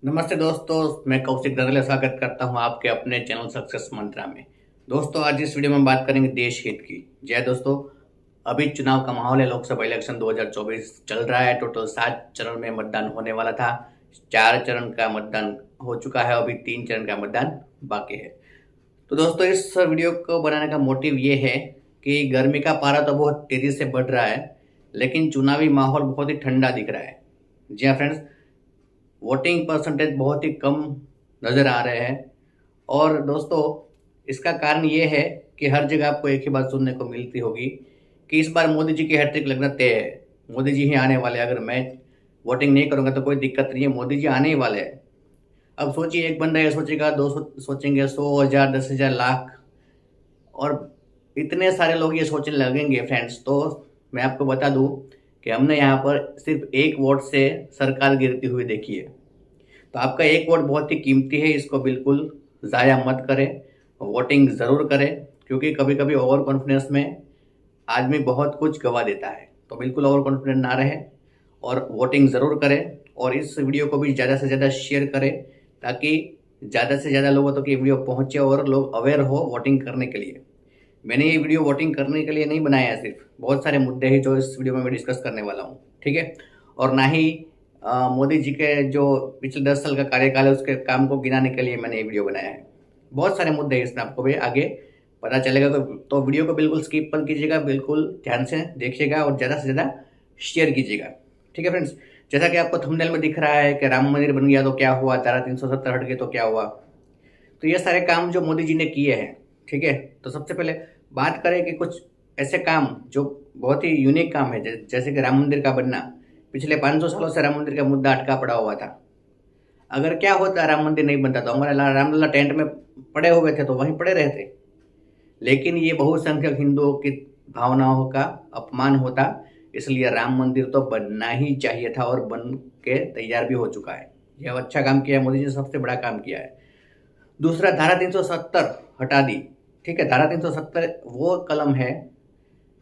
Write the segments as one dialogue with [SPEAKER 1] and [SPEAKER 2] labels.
[SPEAKER 1] नमस्ते दोस्तों, मैं कौशिक ददले स्वागत करता हूं आपके अपने चैनल सक्सेस मंत्रा में। दोस्तों, आज इस वीडियो में बात करेंगे देश हित की। जय दोस्तों, अभी चुनाव का माहौल है। लोकसभा इलेक्शन 2024 चल रहा है। टोटल 7 चरण में मतदान होने वाला था। 4 चरण का मतदान हो चुका है, अभी 3 चरण का मतदान बाकी है। तो दोस्तों, इस वीडियो को बनाने का मोटिव ये है कि गर्मी का पारा तो बहुत तेजी से बढ़ रहा है, लेकिन चुनावी माहौल बहुत ही ठंडा दिख रहा है। जी हाँ फ्रेंड्स, वोटिंग परसेंटेज बहुत ही कम नज़र आ रहे हैं। और दोस्तों, इसका कारण ये है कि हर जगह आपको एक ही बात सुनने को मिलती होगी कि इस बार मोदी जी की हैट्रिक लगना तय है, मोदी जी ही आने वाले हैं। अगर मैं वोटिंग नहीं करूंगा तो कोई दिक्कत नहीं है, मोदी जी आने ही वाले हैं। अब सोचिए, एक बंदा ये सोचेगा, दो सोचेंगे, 100,000, 10,000, लाख, और इतने सारे लोग ये सोचने लगेंगे फ्रेंड्स। तो मैं आपको बता दूं कि हमने यहाँ पर सिर्फ एक वोट से सरकार गिरती हुई देखी है। तो आपका एक वोट बहुत ही कीमती है, इसको बिल्कुल ज़ाया मत करें। वोटिंग ज़रूर करें, क्योंकि कभी कभी ओवर कॉन्फिडेंस में आदमी बहुत कुछ गवा देता है। तो बिल्कुल ओवर कॉन्फिडेंट ना रहें और वोटिंग ज़रूर करें। और इस वीडियो को भी ज़्यादा से ज़्यादा शेयर करें, ताकि ज़्यादा से ज़्यादा लोगों तक ये वीडियो पहुँचे और लोग अवेयर हो वोटिंग करने के लिए। मैंने ये वीडियो वोटिंग करने के लिए नहीं बनाया है, सिर्फ बहुत सारे मुद्दे हैं जो इस वीडियो में मैं डिस्कस करने वाला हूँ, ठीक है। और ना ही मोदी जी के जो पिछले 10 साल का कार्यकाल है उसके काम को गिनाने के लिए मैंने ये वीडियो बनाया है। बहुत सारे मुद्दे हैं इसमें, आपको भी आगे पता चलेगा। तो वीडियो को बिल्कुल स्किप मत कीजिएगा, बिल्कुल ध्यान से देखिएगा और ज़्यादा से ज़्यादा शेयर कीजिएगा, ठीक है फ्रेंड्स। जैसा कि आपको थंबनेल में दिख रहा है कि राम मंदिर बन गया तो क्या हुआ, धारा 370 हट गई तो क्या हुआ। तो ये सारे काम जो मोदी जी ने किए हैं, ठीक है। तो सबसे पहले बात करें कि कुछ ऐसे काम जो बहुत ही यूनिक काम है, जैसे कि राम मंदिर का बनना। पिछले 500 सालों से राम मंदिर का मुद्दा अटका पड़ा हुआ था। अगर क्या होता, राम मंदिर नहीं बनता तो हमारे रामलला टेंट में पड़े हुए थे तो वहीं पड़े रहते। लेकिन ये बहुसंख्यक हिंदुओं की भावनाओं का अपमान होता, इसलिए राम मंदिर तो बनना ही चाहिए था और बन के तैयार भी हो चुका है। यह अच्छा काम किया है मोदी जी ने, सबसे बड़ा काम किया है। दूसरा, धारा 370 हटा दी, ठीक है। धारा 370 वो कलम है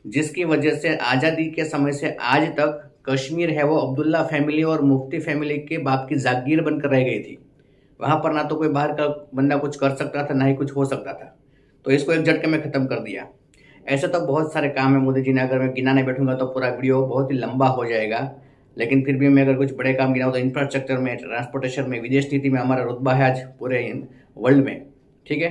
[SPEAKER 1] जिसकी वजह से आज़ादी के समय से आज तक कश्मीर है वो अब्दुल्ला फैमिली और मुफ्ती फैमिली के बाप की जागीर बनकर रह गई थी। वहाँ पर ना तो कोई बाहर का बंदा कुछ कर सकता था, ना ही कुछ हो सकता था। तो इसको एक झटके में ख़त्म कर दिया। ऐसे तो बहुत सारे काम है मोदी जी ने, अगर मैं गिनाने बैठूंगा तो पूरा वीडियो बहुत ही लंबा हो जाएगा। लेकिन फिर भी मैं अगर कुछ बड़े काम गिनाऊँ तो इंफ्रास्ट्रक्चर में, ट्रांसपोर्टेशन में, विदेश नीति में हमारा रुतबा है आज पूरे वर्ल्ड में, ठीक है।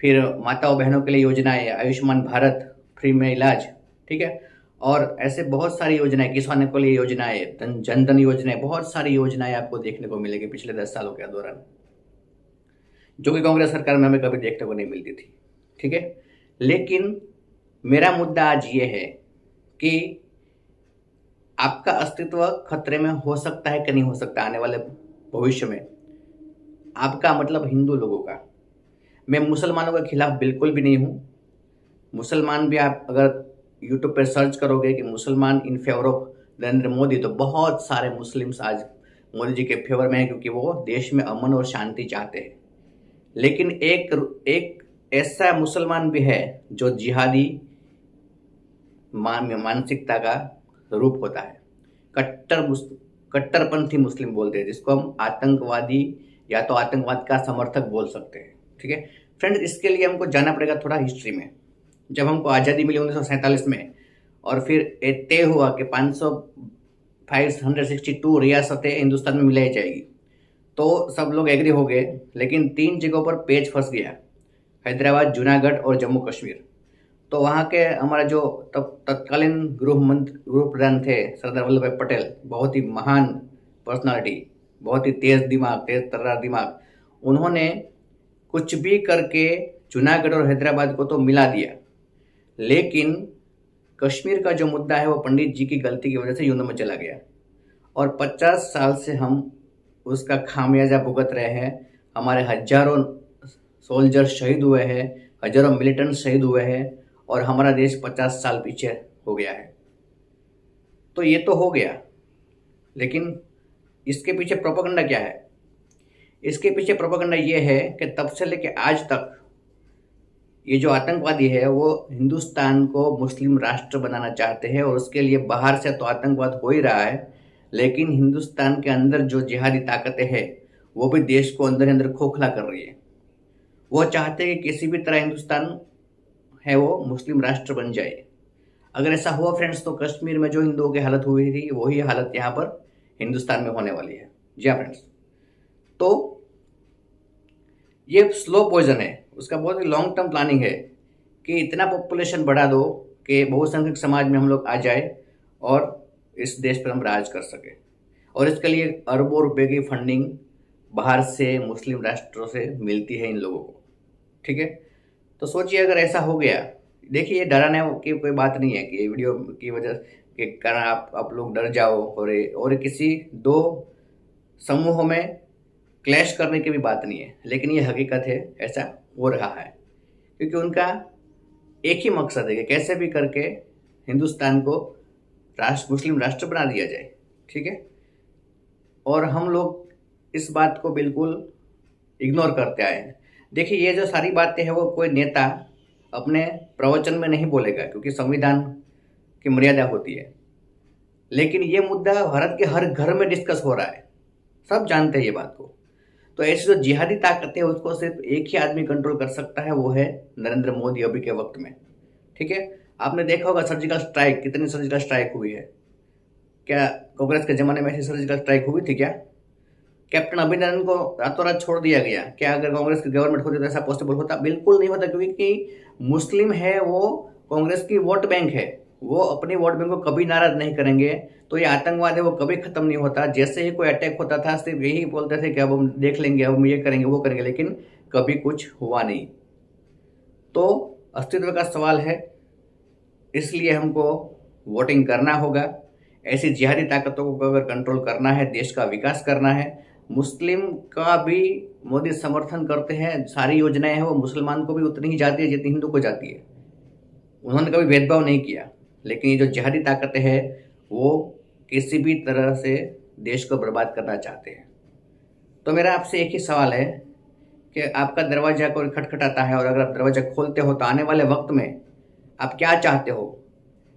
[SPEAKER 1] फिर माताओं बहनों के लिए योजनाएं, आयुष्मान भारत, फ्री में इलाज, ठीक है। और ऐसे बहुत सारी योजनाएं, किसानों के लिए योजनाएं, जन धन योजनाएं, बहुत सारी योजनाएं आपको देखने को मिलेगी पिछले 10 सालों के दौरान, जो कि कांग्रेस सरकार में हमें कभी देखने को नहीं मिलती थी, ठीक है। लेकिन मेरा मुद्दा आज ये है कि आपका अस्तित्व खतरे में हो सकता है कि नहीं हो सकता आने वाले भविष्य में। आपका मतलब हिंदू लोगों का। मैं मुसलमानों के खिलाफ बिल्कुल भी नहीं हूँ। मुसलमान भी, आप अगर यूट्यूब पर सर्च करोगे कि मुसलमान in favour of Narendra Modi, तो बहुत सारे मुस्लिम्स आज मोदी जी के फेवर में हैं, क्योंकि वो देश में अमन और शांति चाहते हैं। लेकिन एक ऐसा मुसलमान भी है जो जिहादी मानसिकता का रूप होता है। कट्टरपंथी मुस्लिम बोलते हैं, जिसको हम आतंकवादी या तो आतंकवाद का समर्थक बोल सकते हैं, ठीक है फ्रेंड्स। इसके लिए हमको जाना पड़ेगा थोड़ा हिस्ट्री में। जब हमको आज़ादी मिली 1947 में, और फिर तय हुआ कि 562 रियासतें हिंदुस्तान में मिलाई जाएगी, तो सब लोग एग्री हो गए। लेकिन 3 जगहों पर पेच फंस गया, हैदराबाद, जूनागढ़ और जम्मू कश्मीर। तो वहाँ के हमारा जो तत्कालीन गृह प्रधान थे सरदार वल्लभ भाई पटेल, बहुत ही महान पर्सनालिटी, बहुत ही तेज दिमाग, तेज तर्रार दिमाग, उन्होंने कुछ भी करके जूनागढ़ और हैदराबाद को तो मिला दिया। लेकिन कश्मीर का जो मुद्दा है वो पंडित जी की गलती की वजह से यूं में चला गया, और 50 साल से हम उसका खामियाजा भुगत रहे हैं। हमारे हजारों सोल्जर शहीद हुए हैं, हजारों मिलिटेंट शहीद हुए हैं, और हमारा देश 50 साल पीछे हो गया है। तो ये तो हो गया, लेकिन इसके पीछे प्रोपेगेंडा क्या है? इसके पीछे प्रोपेगेंडा ये है कि तब से लेके आज तक ये जो आतंकवादी है वो हिंदुस्तान को मुस्लिम राष्ट्र बनाना चाहते हैं, और उसके लिए बाहर से तो आतंकवाद हो ही रहा है, लेकिन हिंदुस्तान के अंदर जो जिहादी ताकतें हैं वो भी देश को अंदर ही अंदर खोखला कर रही है। वो चाहते हैं कि किसी भी तरह हिंदुस्तान है वो मुस्लिम राष्ट्र बन जाए। अगर ऐसा हुआ फ्रेंड्स, तो कश्मीर में जो हिंदुओं की हालत हुई थी वही हालत यहाँ पर हिंदुस्तान में होने वाली है। जी हाँ फ्रेंड्स, तो ये स्लो पॉइजन है, उसका बहुत ही लॉन्ग टर्म प्लानिंग है कि इतना पॉपुलेशन बढ़ा दो कि बहुसंख्यक समाज में हम लोग आ जाए और इस देश पर हम राज कर सके, और इसके लिए अरबों रुपए की फंडिंग बाहर से मुस्लिम राष्ट्रों से मिलती है इन लोगों को। ठीक है, तो सोचिए अगर ऐसा हो गया। देखिए, ये डराने की कोई बात नहीं है कि ये वीडियो की वजह के कारण आप लोग डर जाओ, और किसी दो समूहों में क्लैश करने की भी बात नहीं है, लेकिन ये हकीकत है, ऐसा हो रहा है क्योंकि उनका एक ही मकसद है कि कैसे भी करके हिंदुस्तान को मुस्लिम राष्ट्र बना दिया जाए। ठीक है, और हम लोग इस बात को बिल्कुल इग्नोर करते आए हैं। देखिए, ये जो सारी बातें हैं वो कोई नेता अपने प्रवचन में नहीं बोलेगा, क्योंकि संविधान की मर्यादा होती है, लेकिन ये मुद्दा भारत के हर घर में डिस्कस हो रहा है, सब जानते हैं ये बात को। तो ऐसी जो जिहादी ताकत है उसको सिर्फ एक ही आदमी कंट्रोल कर सकता है, वो है नरेंद्र मोदी अभी के वक्त में। ठीक है, आपने देखा होगा सर्जिकल स्ट्राइक, कितनी सर्जिकल स्ट्राइक हुई है। क्या कांग्रेस के जमाने में ऐसी सर्जिकल स्ट्राइक हुई थी क्या? कैप्टन अभिनंदन को रातों रात छोड़ दिया गया। क्या अगर कांग्रेस की गवर्नमेंट होती तो ऐसा पॉसिबल होता? बिल्कुल नहीं होता, क्योंकि मुस्लिम है वो कांग्रेस की वोट बैंक है, वो अपनी वोट बैंक को कभी नाराज नहीं करेंगे। तो ये आतंकवाद है वो कभी खत्म नहीं होता। जैसे ही कोई अटैक होता था सिर्फ यही बोलते थे कि अब हम देख लेंगे, अब हम ये करेंगे वो करेंगे, लेकिन कभी कुछ हुआ नहीं। तो अस्तित्व का सवाल है, इसलिए हमको वोटिंग करना होगा। ऐसी जिहादी ताकतों को अगर कंट्रोल करना है, देश का विकास करना है, मुस्लिम का भी मोदी समर्थन करते हैं, सारी योजनाएं हैं वो मुसलमान को भी उतनी ही जाती है जितनी हिंदू को जाती है। उन्होंने कभी भेदभाव नहीं किया, लेकिन ये जो जिहादी ताकतें हैं वो किसी भी तरह से देश को बर्बाद करना चाहते हैं। तो मेरा आपसे एक ही सवाल है कि आपका दरवाजा कोई खटखटाता है और अगर आप दरवाजा खोलते हो तो आने वाले वक्त में आप क्या चाहते हो?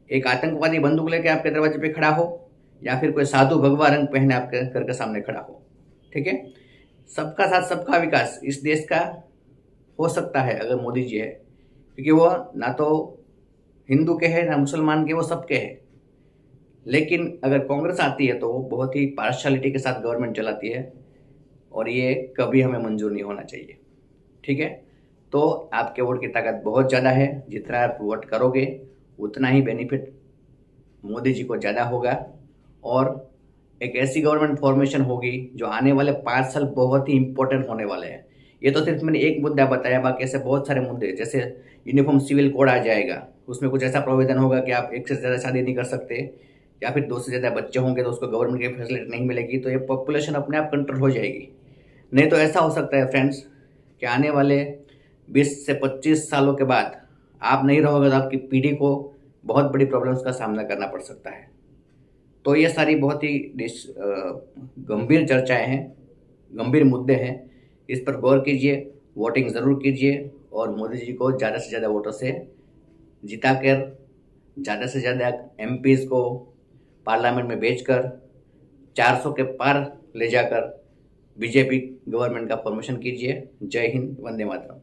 [SPEAKER 1] एक आतंकवादी बंदूक लेके आपके दरवाजे पे खड़ा हो, या फिर कोई साधु भगवा रंग पहने आपके घर के सामने खड़ा हो? ठीक है, सबका साथ सबका विकास इस देश का हो सकता है अगर मोदी जी है, क्योंकि वो ना तो हिंदू के हैं ना मुसलमान के, वो सबके हैं। लेकिन अगर कांग्रेस आती है तो वो बहुत ही पार्शलिटी के साथ गवर्नमेंट चलाती है, और ये कभी हमें मंजूर नहीं होना चाहिए। ठीक है, तो आपके वोट की ताकत बहुत ज़्यादा है, जितना आप वोट करोगे उतना ही बेनिफिट मोदी जी को ज़्यादा होगा, और एक ऐसी गवर्नमेंट फॉर्मेशन होगी जो आने वाले 5 साल बहुत ही इंपॉर्टेंट होने वाले हैं। ये तो सिर्फ मैंने एक मुद्दा बताया, बाकी ऐसे बहुत सारे मुद्दे, जैसे यूनिफॉर्म सिविल कोड आ जाएगा, उसमें कुछ ऐसा प्रोविजन होगा कि आप एक से ज़्यादा शादी नहीं कर सकते, या फिर 2 से ज़्यादा बच्चे होंगे तो उसको गवर्नमेंट की फैसिलिटी नहीं मिलेगी, तो ये पॉपुलेशन अपने आप कंट्रोल हो जाएगी। नहीं तो ऐसा हो सकता है फ्रेंड्स कि आने वाले 20 से 25 सालों के बाद आप नहीं रहोगे तो आपकी पीढ़ी को बहुत बड़ी प्रॉब्लम्स का सामना करना पड़ सकता है। तो ये सारी बहुत ही गंभीर चर्चाएं हैं, गंभीर मुद्दे हैं, इस पर गौर कीजिए, वोटिंग ज़रूर कीजिए, और मोदी जी को ज़्यादा से ज़्यादा वोटों से जिता कर ज़्यादा से ज़्यादा एमपीज़ को पार्लियामेंट में भेजकर 400 के पार ले जाकर बीजेपी गवर्नमेंट का फॉर्मेशन कीजिए। जय हिंद, वंदे मातरम।